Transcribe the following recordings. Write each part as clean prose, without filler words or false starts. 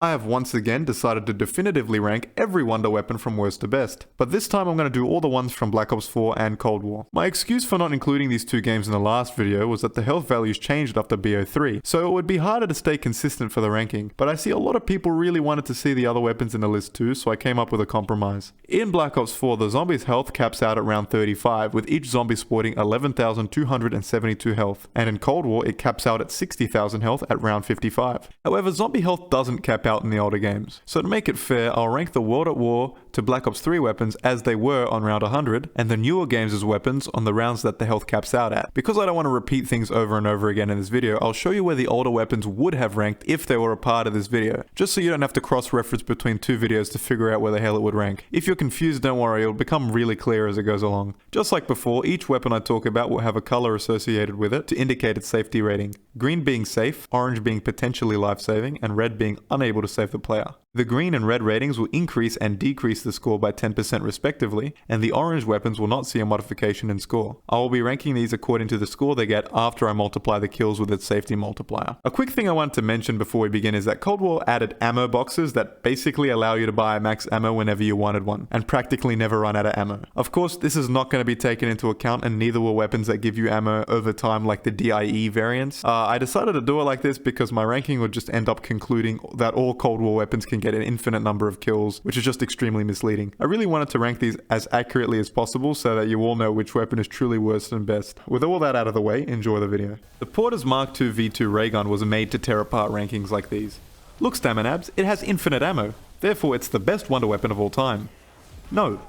I have once again decided to definitively rank every Wonder weapon from worst to best, but this time I'm going to do all the ones from Black Ops 4 and Cold War. My excuse for not including these two games in the last video was that the health values changed after BO3, so it would be harder to stay consistent for the ranking, but I see a lot of people really wanted to see the other weapons in the list too, so I came up with a compromise. In Black Ops 4, the zombies' health caps out at round 35, with each zombie sporting 11,272 health, and in Cold War it caps out at 60,000 health at round 55. However, zombie health doesn't cap out in the older games. So to make it fair, I'll rank the World at War to Black Ops 3 weapons as they were on round 100, and the newer games' weapons on the rounds that the health caps out at. Because I don't want to repeat things over and over again in this video, I'll show you where the older weapons would have ranked if they were a part of this video, just so you don't have to cross-reference between two videos to figure out where the hell it would rank. If you're confused, don't worry, it'll become really clear as it goes along. Just like before, each weapon I talk about will have a color associated with it to indicate its safety rating. Green being safe, orange being potentially life-saving, and red being unable to save the player. The green and red ratings will increase and decrease the score by 10% respectively, and the orange weapons will not see a modification in score. I will be ranking these according to the score they get after I multiply the kills with its safety multiplier. A quick thing I want to mention before we begin is that Cold War added ammo boxes that basically allow you to buy max ammo whenever you wanted one, and practically never run out of ammo. Of course, this is not going to be taken into account, and neither will weapons that give you ammo over time like the D.I.E variants. I decided to do it like this because my ranking would just end up concluding that all Cold War weapons can get an infinite number of kills, which is just extremely misleading. I really wanted to rank these as accurately as possible so that you all know which weapon is truly worst and best. With all that out of the way, enjoy the video. The Porter's Mark II V2 ray gun was made to tear apart rankings like these. Look, Staminabs, it has infinite ammo. Therefore, it's the best wonder weapon of all time. No,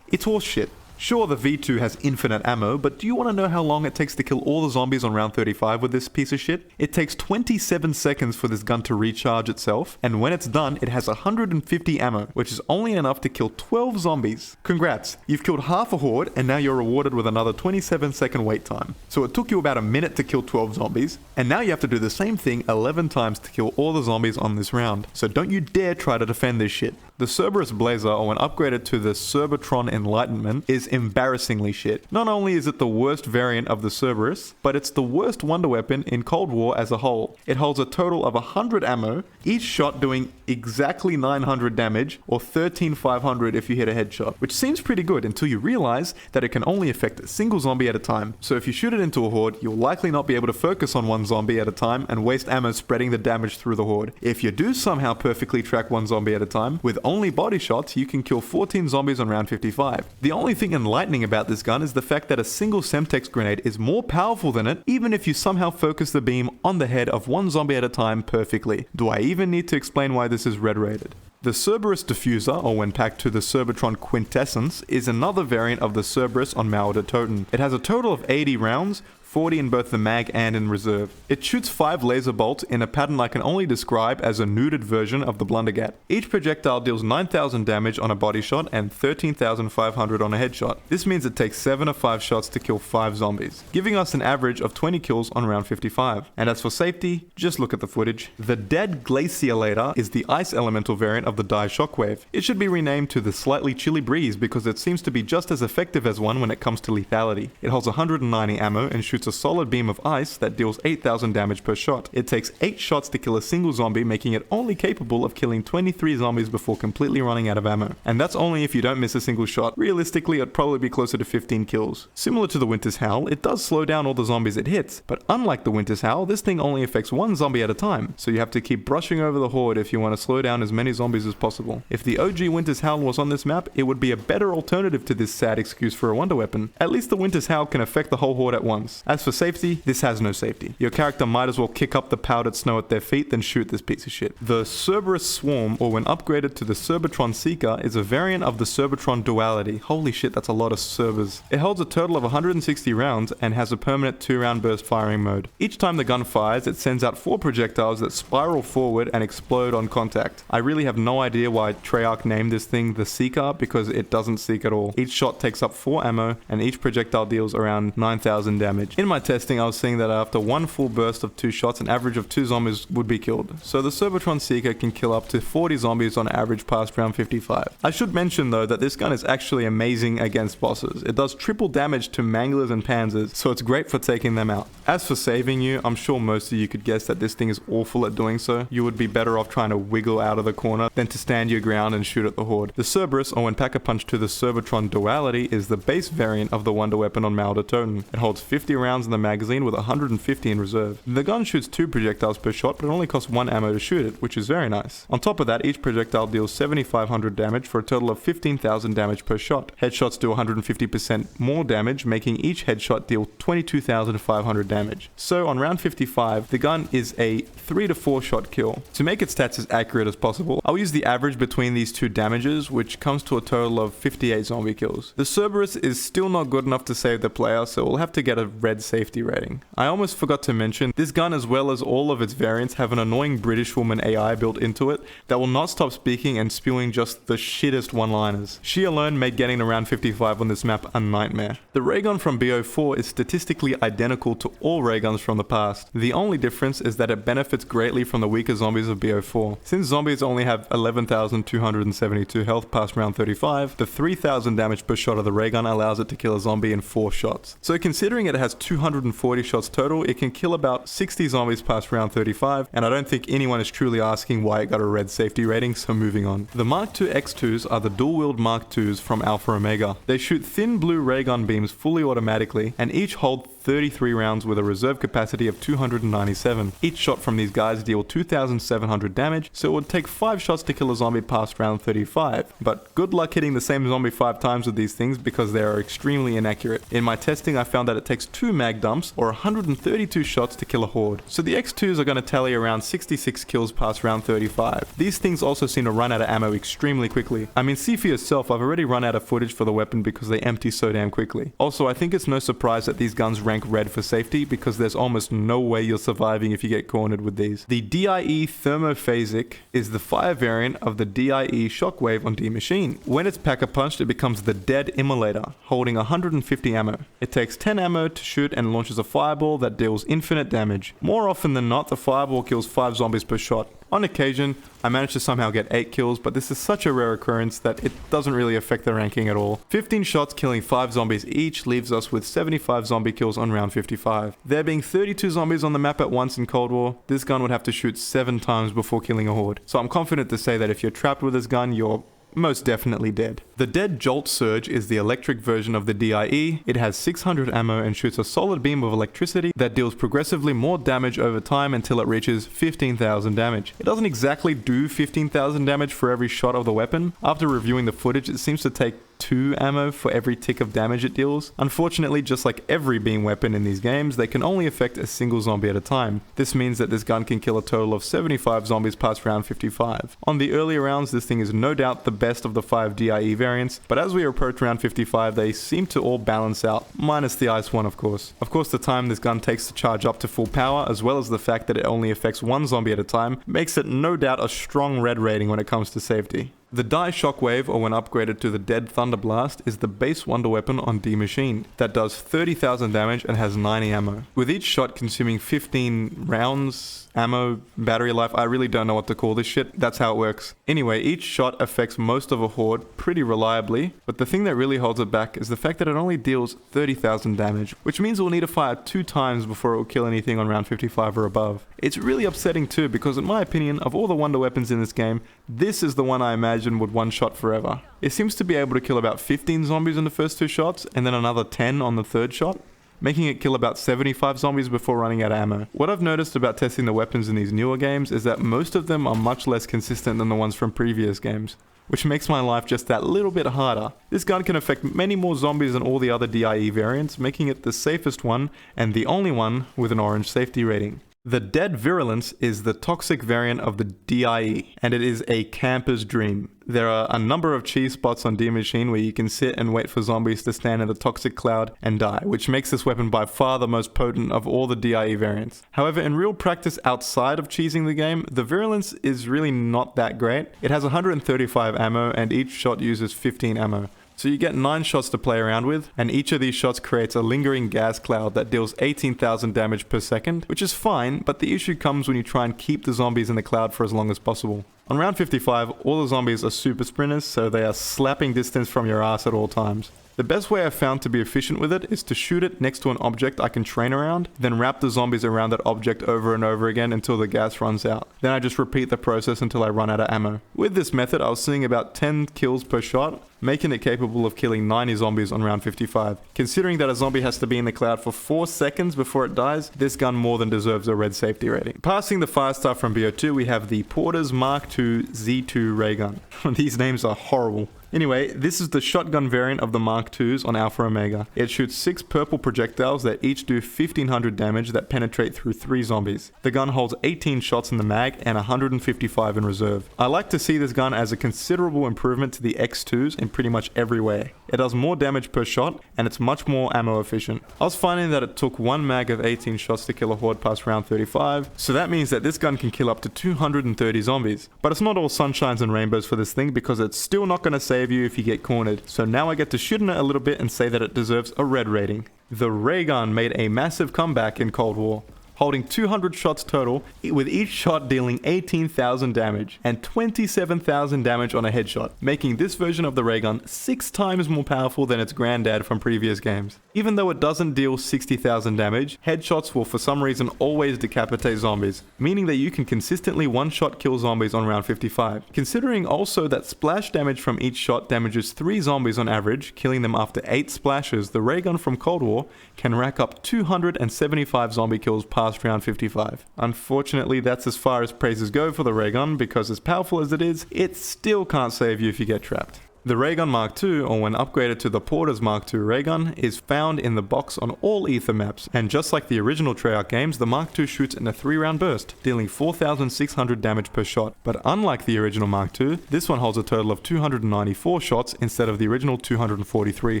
it's horseshit. Sure, the V2 has infinite ammo, but do you want to know how long it takes to kill all the zombies on round 35 with this piece of shit? It takes 27 seconds for this gun to recharge itself, and when it's done, it has 150 ammo, which is only enough to kill 12 zombies. Congrats, you've killed half a horde, and now you're rewarded with another 27-second wait time. So it took you about a minute to kill 12 zombies, and now you have to do the same thing 11 times to kill all the zombies on this round. So don't you dare try to defend this shit. The CRBR-S Blazer, or when upgraded to the Cybertron Enlightenment, is embarrassingly shit. Not only is it the worst variant of the CRBR-S, but it's the worst wonder weapon in Cold War as a whole. It holds a total of 100 ammo, each shot doing exactly 900 damage, or 13,500 if you hit a headshot, which seems pretty good until you realize that it can only affect a single zombie at a time. So if you shoot it into a horde, you'll likely not be able to focus on one zombie at a time and waste ammo spreading the damage through the horde. If you do somehow perfectly track one zombie at a time, with only body shots, you can kill 14 zombies on round 55. The only thing enlightening about this gun is the fact that a single Semtex grenade is more powerful than it, even if you somehow focus the beam on the head of one zombie at a time perfectly. Do I even need to explain why this is red rated? The CRBR-S Diffuser, or when packed to the Cybertron Quintessence, is another variant of the CRBR-S on Mauer de Toten. It has a total of 80 rounds, 40 in both the mag and in reserve. It shoots 5 laser bolts in a pattern I can only describe as a nuded version of the Blundergat. Each projectile deals 9,000 damage on a body shot and 13,500 on a headshot. This means it takes 7 of 5 shots to kill 5 zombies, giving us an average of 20 kills on round 55. And as for safety, just look at the footage. The Dead Glacialator is the ice elemental variant of the D.I.E Shockwave. It should be renamed to the Slightly Chilly Breeze because it seems to be just as effective as one when it comes to lethality. It holds 190 ammo and shoots a solid beam of ice that deals 8,000 damage per shot. It takes 8 shots to kill a single zombie, making it only capable of killing 23 zombies before completely running out of ammo. And that's only if you don't miss a single shot. Realistically, it'd probably be closer to 15 kills. Similar to the Winter's Howl, it does slow down all the zombies it hits, but unlike the Winter's Howl, this thing only affects one zombie at a time, so you have to keep brushing over the horde if you want to slow down as many zombies as possible. If the OG Winter's Howl was on this map, it would be a better alternative to this sad excuse for a wonder weapon. At least the Winter's Howl can affect the whole horde at once. As for safety, this has no safety. Your character might as well kick up the powdered snow at their feet than shoot this piece of shit. The CRBR-S Swarm, or when upgraded to the Cybertron Seeker, is a variant of the Cybertron Duality. Holy shit, that's a lot of Cerbers. It holds a total of 160 rounds and has a permanent 2-round burst firing mode. Each time the gun fires, it sends out 4 projectiles that spiral forward and explode on contact. I really have no idea why Treyarch named this thing the Seeker, because it doesn't seek at all. Each shot takes up 4 ammo, and each projectile deals around 9,000 damage. damage. In my testing, I was seeing that after one full burst of 2 shots, an average of 2 zombies would be killed. So the Cybertron Seeker can kill up to 40 zombies on average past round 55. I should mention though that this gun is actually amazing against bosses. It does triple damage to Manglers and Panzers, so it's great for taking them out. As for saving you, I'm sure most of you could guess that this thing is awful at doing so. You would be better off trying to wiggle out of the corner than to stand your ground and shoot at the horde. The Cerberus, or when Pack-a-Punch to the Cybertron duality, is the base variant of the Wonder Weapon on Malder Totem. It holds 50 rounds in the magazine with 150 in reserve. The gun shoots 2 projectiles per shot, but it only costs 1 ammo to shoot it, which is very nice. On top of that, each projectile deals 7,500 damage for a total of 15,000 damage per shot. Headshots do 150% more damage, making each headshot deal 22,500 damage. So on round 55, the gun is a 3 to 4 shot kill. To make its stats as accurate as possible, I'll use the average between these two damages, which comes to a total of 58 zombie kills. The Cerberus is still not good enough to save the player, so we'll have to get a red safety rating. I almost forgot to mention, this gun as well as all of its variants have an annoying British woman AI built into it that will not stop speaking and spewing just the shittest one-liners. She alone made getting to round 55 on this map a nightmare. The Raygun from BO4 is statistically identical to all Rayguns from the past. The only difference is that it benefits greatly from the weaker zombies of BO4. Since zombies only have 11,272 health past round 35, the 3,000 damage per shot of the Raygun allows it to kill a zombie in 4 shots. So considering it has 240 shots total, it can kill about 60 zombies past round 35, and I don't think anyone is truly asking why it got a red safety rating, so moving on. The Mark II X2s are the dual-wield Mark IIs from Alpha Omega. They shoot thin blue Raygun beams fully automatically, and each hold 33 rounds with a reserve capacity of 297. Each shot from these guys deal 2,700 damage, so it would take 5 shots to kill a zombie past round 35. But good luck hitting the same zombie 5 times with these things because they are extremely inaccurate. In my testing, I found that it takes 2 mag dumps or 132 shots to kill a horde. So the X2s are going to tally around 66 kills past round 35. These things also seem to run out of ammo extremely quickly. I mean, see for yourself, I've already run out of footage for the weapon because they empty so damn quickly. Also, I think it's no surprise that these guns rank red for safety because there's almost no way you're surviving if you get cornered with these. The D.I.E Thermophasic is the fire variant of the D.I.E Shockwave on D Machine. When it's pack-a-punched, it becomes the Dead Immolator, holding 150 ammo. It takes 10 ammo to shoot and launches a fireball that deals infinite damage. More often than not, the fireball kills 5 zombies per shot. On occasion, I managed to somehow get 8 kills, but this is such a rare occurrence that it doesn't really affect the ranking at all. 15 shots killing 5 zombies each leaves us with 75 zombie kills on round 55. There being 32 zombies on the map at once in Cold War, this gun would have to shoot 7 times before killing a horde. So I'm confident to say that if you're trapped with this gun, you're most definitely dead. The Dead Jolt Surge is the electric version of the D.I.E. It has 600 ammo and shoots a solid beam of electricity that deals progressively more damage over time until it reaches 15,000 damage. It doesn't exactly do 15,000 damage for every shot of the weapon. After reviewing the footage, it seems to take 2 ammo for every tick of damage it deals. Unfortunately, just like every beam weapon in these games, they can only affect a single zombie at a time. This means that this gun can kill a total of 75 zombies past round 55. On the earlier rounds, this thing is no doubt the best of the 5 D.I.E variants, but as we approach round 55, they seem to all balance out, minus the ice one of course. Of course, the time this gun takes to charge up to full power, as well as the fact that it only affects 1 zombie at a time, makes it no doubt a strong red rating when it comes to safety. The D.I.E Shockwave, or when upgraded to the Dead Thunderblast, is the base wonder weapon on D Machine that does 30,000 damage and has 90 ammo. With each shot consuming 15 rounds, ammo, battery life, I really don't know what to call this shit, that's how it works. Anyway, each shot affects most of a horde pretty reliably, but the thing that really holds it back is the fact that it only deals 30,000 damage, which means we'll need to fire 2 times before it will kill anything on round 55 or above. It's really upsetting too, because in my opinion, of all the wonder weapons in this game, this is the one I imagine would one-shot forever. It seems to be able to kill about 15 zombies in the first 2 shots, and then another 10 on the 3rd shot, making it kill about 75 zombies before running out of ammo. What I've noticed about testing the weapons in these newer games is that most of them are much less consistent than the ones from previous games, which makes my life just that little bit harder. This gun can affect many more zombies than all the other D.I.E variants, making it the safest one and the only one with an orange safety rating. The Dead Virulence is the toxic variant of the D.I.E, and it is a camper's dream. There are a number of cheese spots on D Machine where you can sit and wait for zombies to stand in the toxic cloud and die, which makes this weapon by far the most potent of all the D.I.E variants. However, in real practice outside of cheesing the game, the Virulence is really not that great. It has 135 ammo and each shot uses 15 ammo. So you get 9 shots to play around with, and each of these shots creates a lingering gas cloud that deals 18,000 damage per second, which is fine, but the issue comes when you try and keep the zombies in the cloud for as long as possible. On round 55, all the zombies are super sprinters, so they are slapping distance from your ass at all times. The best way I've found to be efficient with it is to shoot it next to an object I can train around, then wrap the zombies around that object over and over again until the gas runs out. Then I just repeat the process until I run out of ammo. With this method, I was seeing about 10 kills per shot, making it capable of killing 90 zombies on round 55. Considering that a zombie has to be in the cloud for 4 seconds before it dies, this gun more than deserves a red safety rating. Passing the 5-star from BO2, we have the Porter's Mark II Z2 Raygun. These names are horrible. Anyway, this is the shotgun variant of the Mark IIs on Alpha Omega. It shoots 6 purple projectiles that each do 1500 damage that penetrate through 3 zombies. The gun holds 18 shots in the mag and 155 in reserve. I like to see this gun as a considerable improvement to the X2s in pretty much every way. It does more damage per shot, and it's much more ammo efficient. I was finding that it took 1 mag of 18 shots to kill a horde past round 35, so that means that this gun can kill up to 230 zombies. But it's not all sunshines and rainbows for this thing, because it's still not going to save you if you get cornered. So now I get to shoot in it a little bit and say that it deserves a red rating. The Raygun made a massive comeback in Cold War, holding 200 shots total, with each shot dealing 18,000 damage and 27,000 damage on a headshot, making this version of the Raygun 6 times more powerful than its granddad from previous games. Even though it doesn't deal 60,000 damage, headshots will for some reason always decapitate zombies, meaning that you can consistently one-shot kill zombies on round 55. Considering also that splash damage from each shot damages 3 zombies on average, killing them after 8 splashes, the Raygun from Cold War can rack up 275 zombie kills past round 55. Unfortunately, that's as far as praises go for the Raygun, because as powerful as it is, it still can't save you if you get trapped. The Raygun Mark II, or when upgraded to the Porter's Mark II Raygun, is found in the box on all Ether maps, and just like the original Treyarch games, the Mark II shoots in a 3-round burst, dealing 4,600 damage per shot. But unlike the original Mark II, this one holds a total of 294 shots instead of the original 243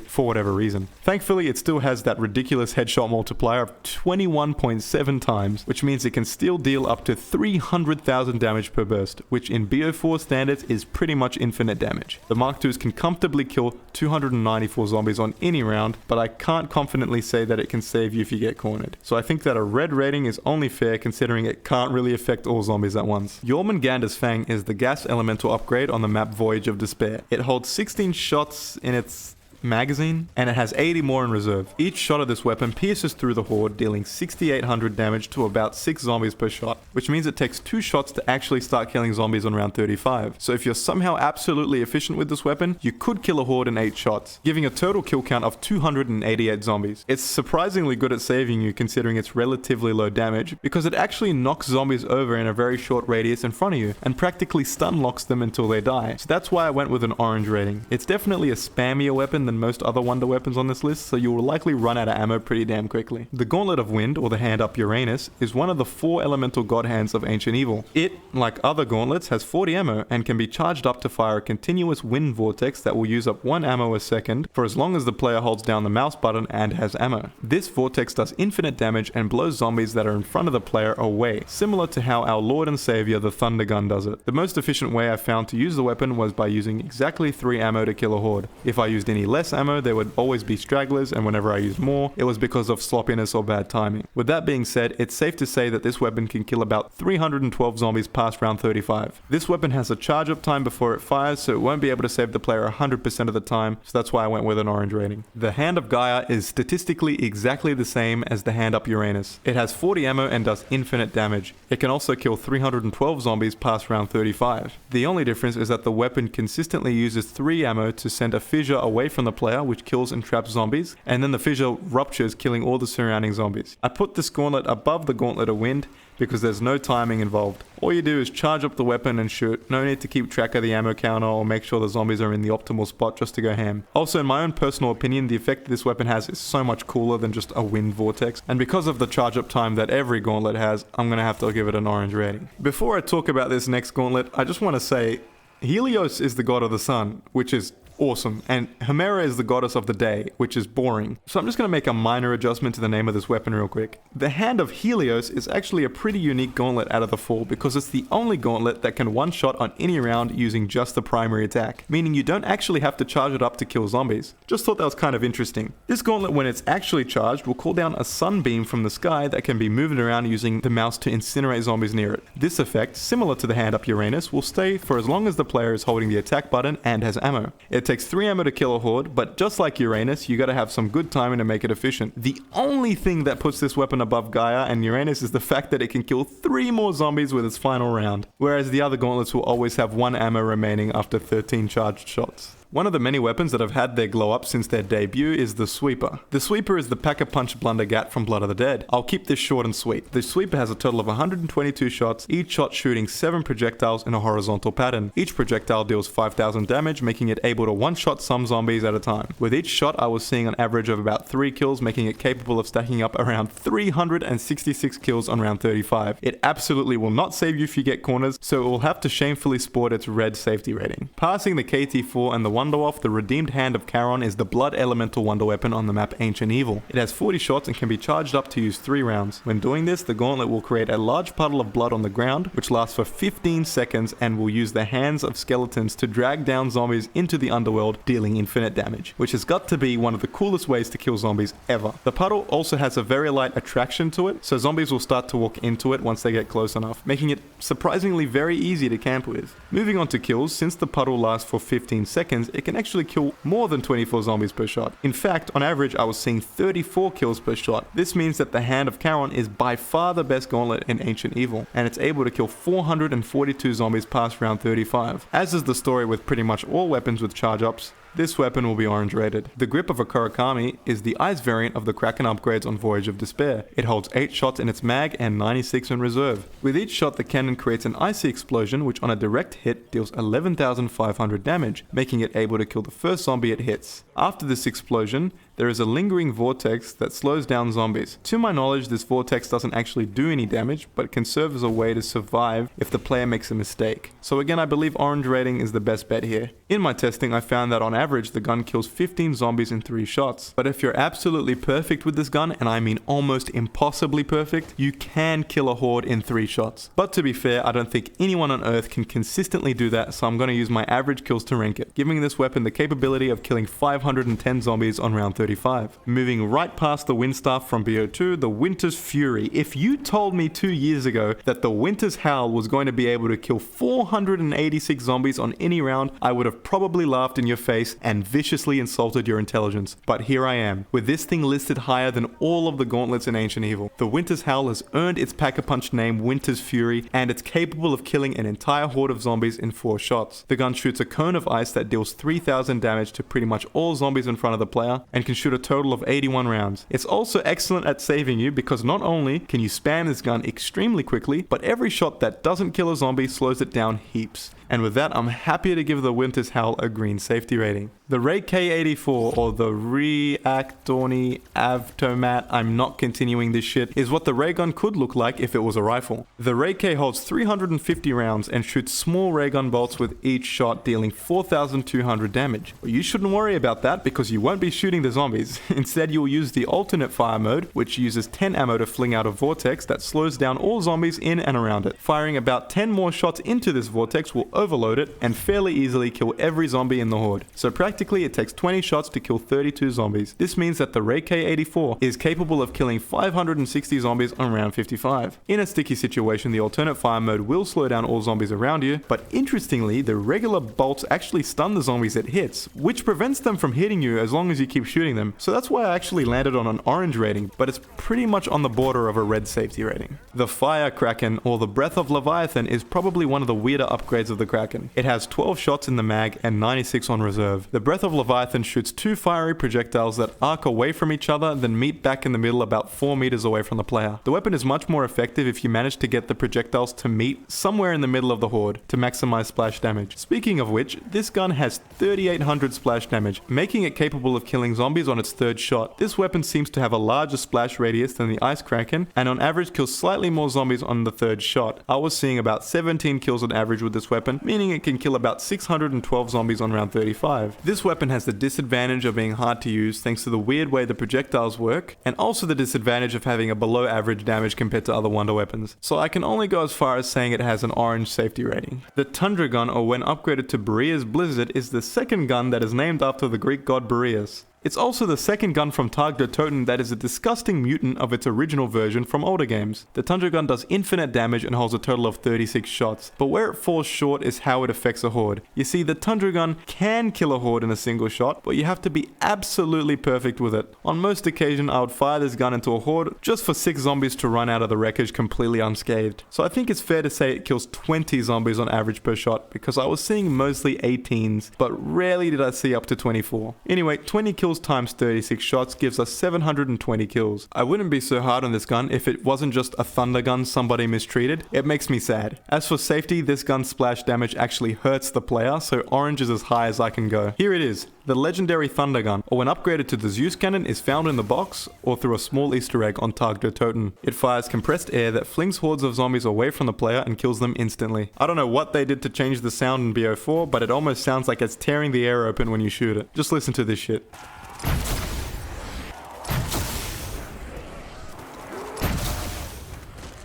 for whatever reason. Thankfully, it still has that ridiculous headshot multiplier of 21.7 times, which means it can still deal up to 300,000 damage per burst, which in BO4 standards is pretty much infinite damage. The Mark II can comfortably kill 294 zombies on any round, but I can't confidently say that it can save you if you get cornered. So I think that a red rating is only fair considering it can't really affect all zombies at once. Jormungandr's Fang is the gas elemental upgrade on the map Voyage of Despair. It holds 16 shots in its magazine, and it has 80 more in reserve. Each shot of this weapon pierces through the horde, dealing 6,800 damage to about 6 zombies per shot, which means it takes 2 shots to actually start killing zombies on round 35. So if you're somehow absolutely efficient with this weapon, you could kill a horde in 8 shots, giving a total kill count of 288 zombies. It's surprisingly good at saving you considering its relatively low damage, because it actually knocks zombies over in a very short radius in front of you, and practically stun locks them until they die. So that's why I went with an orange rating. It's definitely a spammier weapon than most other wonder weapons on this list, so you will likely run out of ammo pretty damn quickly. The Gauntlet of Wind, or the Hand Up Ouranus, is one of the 4 elemental god hands of Ancient Evil. It, like other gauntlets, has 40 ammo and can be charged up to fire a continuous wind vortex that will use up 1 ammo a second for as long as the player holds down the mouse button and has ammo. This vortex does infinite damage and blows zombies that are in front of the player away, similar to how our Lord and Savior the Tundra Gun does it. The most efficient way I found to use the weapon was by using exactly 3 ammo to kill a horde. If I used any less ammo, there would always be stragglers, and whenever I used more, it was because of sloppiness or bad timing. With that being said, it's safe to say that this weapon can kill about 312 zombies past round 35. This weapon has a charge up time before it fires, so it won't be able to save the player 100% of the time, so that's why I went with an orange rating. The Hand of Gaia is statistically exactly the same as the Hand Up Ouranus. It has 40 ammo and does infinite damage. It can also kill 312 zombies past round 35. The only difference is that the weapon consistently uses 3 ammo to send a fissure away from the player, which kills and traps zombies, and then the fissure ruptures, killing all the surrounding zombies. I put this gauntlet above the Gauntlet of Wind because there's no timing involved. All you do is charge up the weapon and shoot. No need to keep track of the ammo counter or make sure the zombies are in the optimal spot just to go ham. Also, in my own personal opinion, the effect this weapon has is so much cooler than just a wind vortex, and because of the charge up time that every gauntlet has, I'm gonna have to give it an orange rating. Before I talk about this next gauntlet, I just want to say Helios is the god of the sun, which is Awesome. And Hemera is the goddess of the day, which is boring. So I'm just going to make a minor adjustment to the name of this weapon real quick. The Hand of Helios is actually a pretty unique gauntlet out of the 4 because it's the only gauntlet that can one-shot on any round using just the primary attack, meaning you don't actually have to charge it up to kill zombies. Just thought that was kind of interesting. This gauntlet, when it's actually charged, will call down a sunbeam from the sky that can be moved around using the mouse to incinerate zombies near it. This effect, similar to the Hand Up Uranus, will stay for as long as the player is holding the attack button and has ammo. It takes 3 ammo to kill a horde, but just like Uranus, you gotta have some good timing to make it efficient. The only thing that puts this weapon above Gaia and Uranus is the fact that it can kill 3 more zombies with its final round, whereas the other gauntlets will always have 1 ammo remaining after 13 charged shots. One of the many weapons that have had their glow up since their debut is the Sweeper. The Sweeper is the Pack-a-Punch Blundergat from Blood of the Dead. I'll keep this short and sweet. The Sweeper has a total of 122 shots, each shot shooting 7 projectiles in a horizontal pattern. Each projectile deals 5,000 damage, making it able to one-shot some zombies at a time. With each shot, I was seeing an average of about 3 kills, making it capable of stacking up around 366 kills on round 35. It absolutely will not save you if you get corners, so it will have to shamefully sport its red safety rating. Passing the KT-4 and the Wunderwaffe, the redeemed Hand of Charon is the blood elemental wonder weapon on the map Ancient Evil. It has 40 shots and can be charged up to use 3 rounds. When doing this, the gauntlet will create a large puddle of blood on the ground, which lasts for 15 seconds and will use the hands of skeletons to drag down zombies into the underworld, dealing infinite damage, which has got to be one of the coolest ways to kill zombies ever. The puddle also has a very light attraction to it, so zombies will start to walk into it once they get close enough, making it surprisingly very easy to camp with. Moving on to kills, since the puddle lasts for 15 seconds, it can actually kill more than 24 zombies per shot. In fact, on average, I was seeing 34 kills per shot. This means that the Hand of Charon is by far the best gauntlet in Ancient Evil, and it's able to kill 442 zombies past round 35. As is the story with pretty much all weapons with charge-ups, this weapon will be orange rated. The grip of Akkarokamui is the ice variant of the Kraken upgrades on Voyage of Despair. It holds 8 shots in its mag and 96 in reserve. With each shot, the cannon creates an icy explosion which on a direct hit deals 11,500 damage, making it able to kill the first zombie it hits. After this explosion, there is a lingering vortex that slows down zombies. To my knowledge, this vortex doesn't actually do any damage, but can serve as a way to survive if the player makes a mistake. So again, I believe orange rating is the best bet here. In my testing, I found that on average, the gun kills 15 zombies in 3 shots. But if you're absolutely perfect with this gun, and I mean almost impossibly perfect, you can kill a horde in 3 shots. But to be fair, I don't think anyone on Earth can consistently do that, so I'm going to use my average kills to rank it, giving this weapon the capability of killing 510 zombies on round 35. Moving right past the Windstaff from BO2, the Winter's Fury. If you told me 2 years ago that the Winter's Howl was going to be able to kill 486 zombies on any round, I would have probably laughed in your face and viciously insulted your intelligence. But here I am, with this thing listed higher than all of the gauntlets in Ancient Evil. The Winter's Howl has earned its Pack-a-Punch name Winter's Fury, and it's capable of killing an entire horde of zombies in 4 shots. The gun shoots a cone of ice that deals 3,000 damage to pretty much all zombies in front of the player, and can shoot a total of 81 rounds. It's also excellent at saving you because not only can you spam this gun extremely quickly, but every shot that doesn't kill a zombie slows it down heaps. And with that, I'm happy to give the Winter's Howl a green safety rating. The RAI-K or the Reactorni Avtomat, I'm not continuing this shit, is what the ray gun could look like if it was a rifle. The RAI-K holds 350 rounds and shoots small ray gun bolts with each shot dealing 4,200 damage. But you shouldn't worry about that because you won't be shooting the zombies. Instead, you'll use the alternate fire mode, which uses 10 ammo to fling out a vortex that slows down all zombies in and around it. Firing about 10 more shots into this vortex will overload it and fairly easily kill every zombie in the horde. So practically it takes 20 shots to kill 32 zombies. This means that the RAI-K is capable of killing 560 zombies on round 55. In a sticky situation, the alternate fire mode will slow down all zombies around you, but interestingly, the regular bolts actually stun the zombies it hits, which prevents them from hitting you as long as you keep shooting them. So that's why I actually landed on an orange rating, but it's pretty much on the border of a red safety rating. The Fire Kraken, or the Breath of Leviathan, is probably one of the weirder upgrades of the Kraken. It has 12 shots in the mag and 96 on reserve. The Breath of Leviathan shoots 2 fiery projectiles that arc away from each other, then meet back in the middle about 4 meters away from the player. The weapon is much more effective if you manage to get the projectiles to meet somewhere in the middle of the horde to maximize splash damage. Speaking of which, this gun has 3,800 splash damage, making it capable of killing zombies zombies on its third shot. This weapon seems to have a larger splash radius than the Ice Kraken, and on average kills slightly more zombies on the third shot. I was seeing about 17 kills on average with this weapon, meaning it can kill about 612 zombies on round 35. This weapon has the disadvantage of being hard to use thanks to the weird way the projectiles work, and also the disadvantage of having a below average damage compared to other Wonder weapons. So I can only go as far as saying it has an orange safety rating. The Tundra Gun, or when upgraded to Boreas Blizzard, is the second gun that is named after the Greek god Boreas. It's also the second gun from Tundra Toten that is a disgusting mutant of its original version from older games. The Tundra Gun does infinite damage and holds a total of 36 shots, but where it falls short is how it affects a horde. You see, the Tundra Gun can kill a horde in a single shot, but you have to be absolutely perfect with it. On most occasions, I would fire this gun into a horde just for 6 zombies to run out of the wreckage completely unscathed. So I think it's fair to say it kills 20 zombies on average per shot, because I was seeing mostly 18s, but rarely did I see up to 24. Anyway, 20 kills times 36 shots gives us 720 kills. I wouldn't be so hard on this gun if it wasn't just a thunder gun somebody mistreated. It makes me sad. As for safety, this gun's splash damage actually hurts the player, so orange is as high as I can go. Here it is. The legendary Thunder Gun, or when upgraded to the Zeus Cannon, is found in the box or through a small Easter egg on Tundra Toten. It fires compressed air that flings hordes of zombies away from the player and kills them instantly. I don't know what they did to change the sound in BO4, but it almost sounds like it's tearing the air open when you shoot it. Just listen to this shit.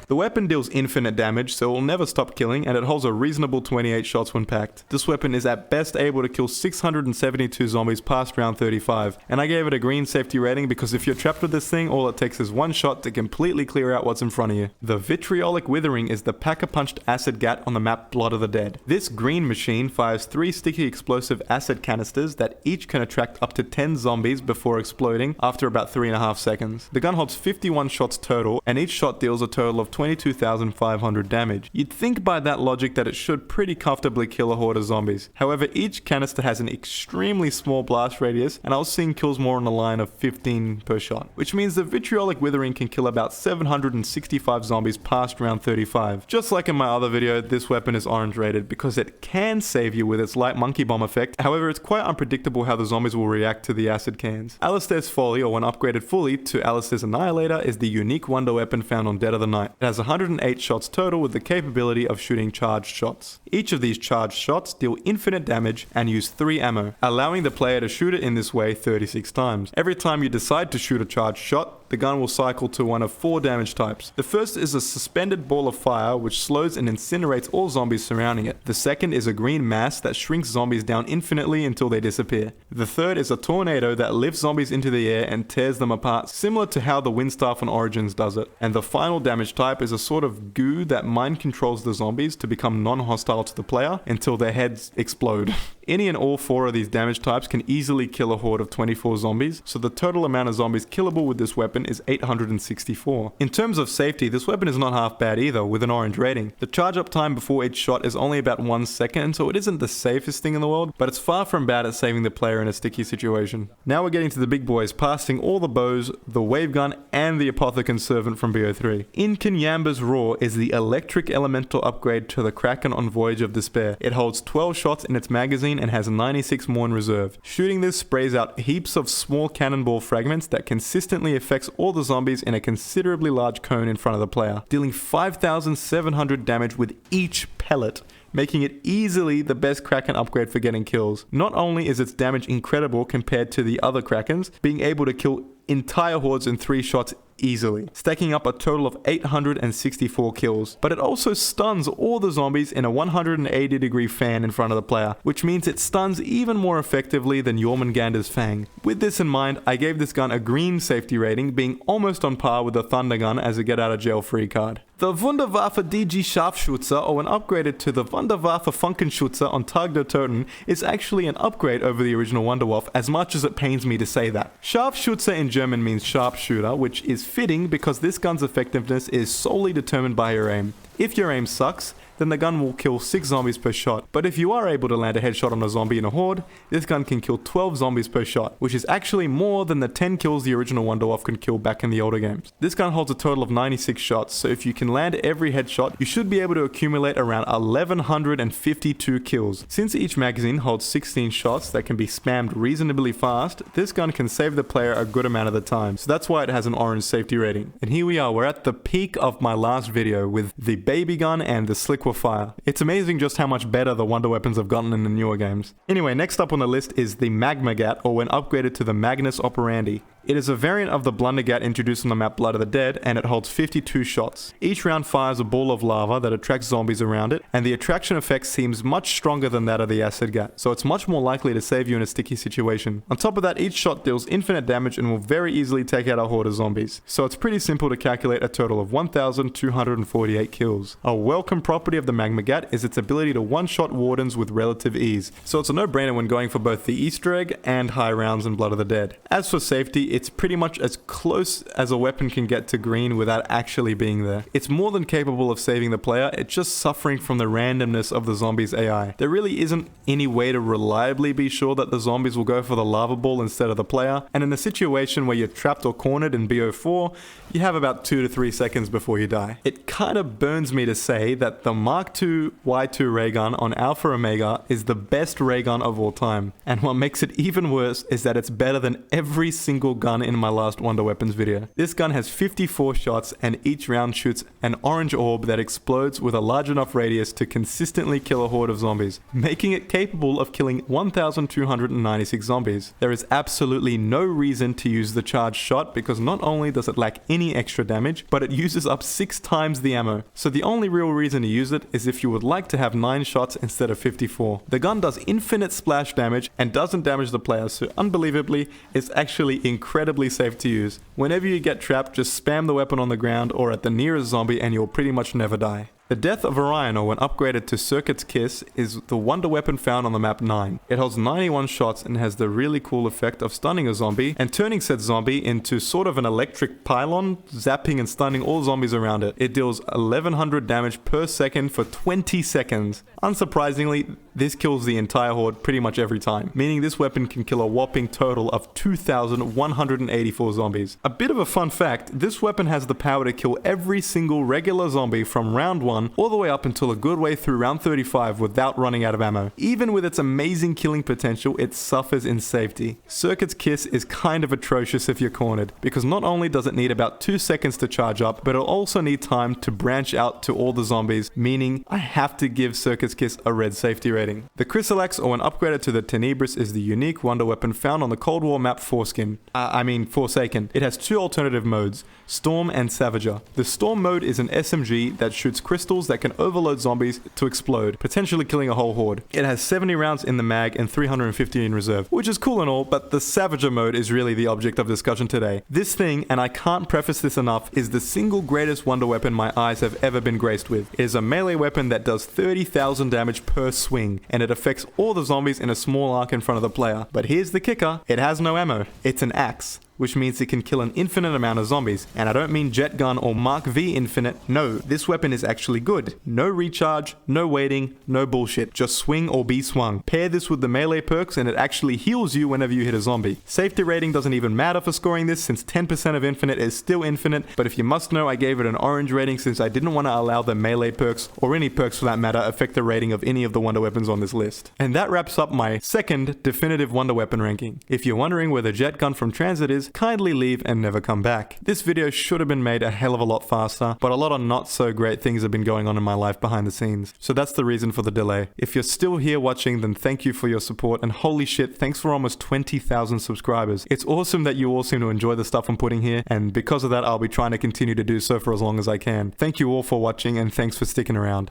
The weapon deals infinite damage, so it will never stop killing, and it holds a reasonable 28 shots when packed. This weapon is at best able to kill 672 zombies past round 35, and I gave it a green safety rating because if you're trapped with this thing, all it takes is one shot to completely clear out what's in front of you. The Vitriolic Withering is the pack-a-punched acid gat on the map Blood of the Dead. This green machine fires 3 sticky explosive acid canisters that each can attract up to 10 zombies before exploding after about 3.5 seconds. The gun holds 51 shots total, and each shot deals a total of 22,500 damage. You'd think by that logic that it should pretty comfortably kill a horde of zombies. However, each canister has an extremely small blast radius, and I was seeing kills more on the line of 15 per shot, which means the Vitriolic Withering can kill about 765 zombies past round 35. Just like in my other video, this weapon is orange rated because it can save you with its light monkey bomb effect. However, it's quite unpredictable how the zombies will react to the acid cans. Alistair's Folly, or when upgraded fully to Alistair's Annihilator, is the unique wonder weapon found on Dead of the Night. It has 108 shots total with the capability of shooting charged shots. Each of these charged shots deal infinite damage and use 3 ammo, allowing the player to shoot it in this way 36 times. Every time you decide to shoot a charged shot, the gun will cycle to one of 4 damage types. The first is a suspended ball of fire which slows and incinerates all zombies surrounding it. The second is a green mass that shrinks zombies down infinitely until they disappear. The third is a tornado that lifts zombies into the air and tears them apart, similar to how the Windstaff on Origins does it. And the final damage type is a sort of goo that mind controls the zombies to become non-hostile to the player until their heads explode. Any and all 4 of these damage types can easily kill a horde of 24 zombies, so the total amount of zombies killable with this weapon is 864. In terms of safety, this weapon is not half bad either, with an orange rating. The charge up time before each shot is only about 1 second, so it isn't the safest thing in the world, but it's far from bad at saving the player in a sticky situation. Now we're getting to the big boys, passing all the bows, the wave gun, and the Apothicon Servant from BO3. Inkanyamba's Roar is the electric elemental upgrade to the Kraken on Voyage of Despair. It holds 12 shots in its magazine and has 96 more in reserve. Shooting this sprays out heaps of small cannonball fragments that consistently affects all the zombies in a considerably large cone in front of the player, dealing 5,700 damage with each pellet, making it easily the best Kraken upgrade for getting kills. Not only is its damage incredible compared to the other Krakens, being able to kill entire hordes in 3 shots easily, stacking up a total of 864 kills. But it also stuns all the zombies in a 180-degree fan in front of the player, which means it stuns even more effectively than Jormungandr's Fang. With this in mind, I gave this gun a green safety rating, being almost on par with the Thunder Gun as a get-out-of-jail-free card. The Wunderwaffe DG Sharfschutze, or when upgraded to the Wunderwaffe Funkenschütze on Tundra Toten, is actually an upgrade over the original Wunderwaffe, as much as it pains me to say that. Scharfschütze in German means sharpshooter, which is fitting because this gun's effectiveness is solely determined by your aim. If your aim sucks, then the gun will kill 6 zombies per shot. But if you are able to land a headshot on a zombie in a horde, this gun can kill 12 zombies per shot, which is actually more than the 10 kills the original Wunderwaffe could kill back in the older games. This gun holds a total of 96 shots, so if you can land every headshot, you should be able to accumulate around 1152 kills. Since each magazine holds 16 shots that can be spammed reasonably fast, this gun can save the player a good amount of the time, so that's why it has an orange safety rating. And here we are, we're at the peak of my last video with the baby gun and the Slickwafire. It's amazing just how much better the wonder weapons have gotten in the newer games. Anyway, next up on the list is the Magmagat, or when upgraded to the Magnus Operandi. It is a variant of the Blundergat introduced on the map Blood of the Dead, and it holds 52 shots. Each round fires a ball of lava that attracts zombies around it, and the attraction effect seems much stronger than that of the Acid Gat, so it's much more likely to save you in a sticky situation. On top of that, each shot deals infinite damage and will very easily take out a horde of zombies, so it's pretty simple to calculate a total of 1,248 kills. A welcome property of the Magmagat is its ability to one-shot wardens with relative ease, so it's a no-brainer when going for both the Easter egg and high rounds in Blood of the Dead. As for safety, it's pretty much as close as a weapon can get to green without actually being there. It's more than capable of saving the player, it's just suffering from the randomness of the zombies' AI. There really isn't any way to reliably be sure that the zombies will go for the lava ball instead of the player, and in a situation where you're trapped or cornered in BO4, you have about 2 to 3 seconds before you die. It kinda burns me to say that the Mark II Y2 raygun on Alpha Omega is the best raygun of all time, and what makes it even worse is that it's better than every single gun in my last Wonder Weapons video. This gun has 54 shots and each round shoots an orange orb that explodes with a large enough radius to consistently kill a horde of zombies, making it capable of killing 1,296 zombies. There is absolutely no reason to use the charged shot because not only does it lack any extra damage, but it uses up 6 times the ammo. So the only real reason to use it is if you would like to have 9 shots instead of 54. The gun does infinite splash damage and doesn't damage the player, so unbelievably, it's actually incredibly safe to use. Whenever you get trapped, just spam the weapon on the ground or at the nearest zombie and you'll pretty much never die. The death of Orion, or when upgraded to Circuit's Kiss, is the wonder weapon found on the map 9. It holds 91 shots and has the really cool effect of stunning a zombie and turning said zombie into sort of an electric pylon, zapping and stunning all zombies around it. It deals 1100 damage per second for 20 seconds. Unsurprisingly, this kills the entire horde pretty much every time, meaning this weapon can kill a whopping total of 2,184 zombies. A bit of a fun fact, this weapon has the power to kill every single regular zombie from round 1 all the way up until a good way through round 35 without running out of ammo. Even with its amazing killing potential, it suffers in safety. Circuit's Kiss is kind of atrocious if you're cornered, because not only does it need about 2 seconds to charge up, but it'll also need time to branch out to all the zombies, meaning I have to give Circuit's Kiss a red safety rating. The Chrysalax, or when upgraded to the Tenebris, is the unique wonder weapon found on the Cold War map Forsaken. It has 2 alternative modes, Storm and Savager. The Storm mode is an SMG that shoots crystals that can overload zombies to explode, potentially killing a whole horde. It has 70 rounds in the mag and 350 in reserve, which is cool and all, but the Savager mode is really the object of discussion today. This thing, and I can't preface this enough, is the single greatest wonder weapon my eyes have ever been graced with. It is a melee weapon that does 30,000 damage per swing, and it affects all the zombies in a small arc in front of the player. But here's the kicker, it has no ammo. It's an axe, which means it can kill an infinite amount of zombies. And I don't mean jet gun or Mark V infinite, no, this weapon is actually good. No recharge, no waiting, no bullshit, just swing or be swung. Pair this with the melee perks and it actually heals you whenever you hit a zombie. Safety rating doesn't even matter for scoring this since 10% of infinite is still infinite, but if you must know, I gave it an orange rating since I didn't want to allow the melee perks, or any perks for that matter, affect the rating of any of the wonder weapons on this list. And that wraps up my second definitive wonder weapon ranking. If you're wondering where the jet gun from Transit is, kindly leave and never come back. This video should have been made a hell of a lot faster, but a lot of not so great things have been going on in my life behind the scenes. So that's the reason for the delay. If you're still here watching, then thank you for your support, and holy shit, thanks for almost 20,000 subscribers. It's awesome that you all seem to enjoy the stuff I'm putting here, and because of that, I'll be trying to continue to do so for as long as I can. Thank you all for watching, and thanks for sticking around.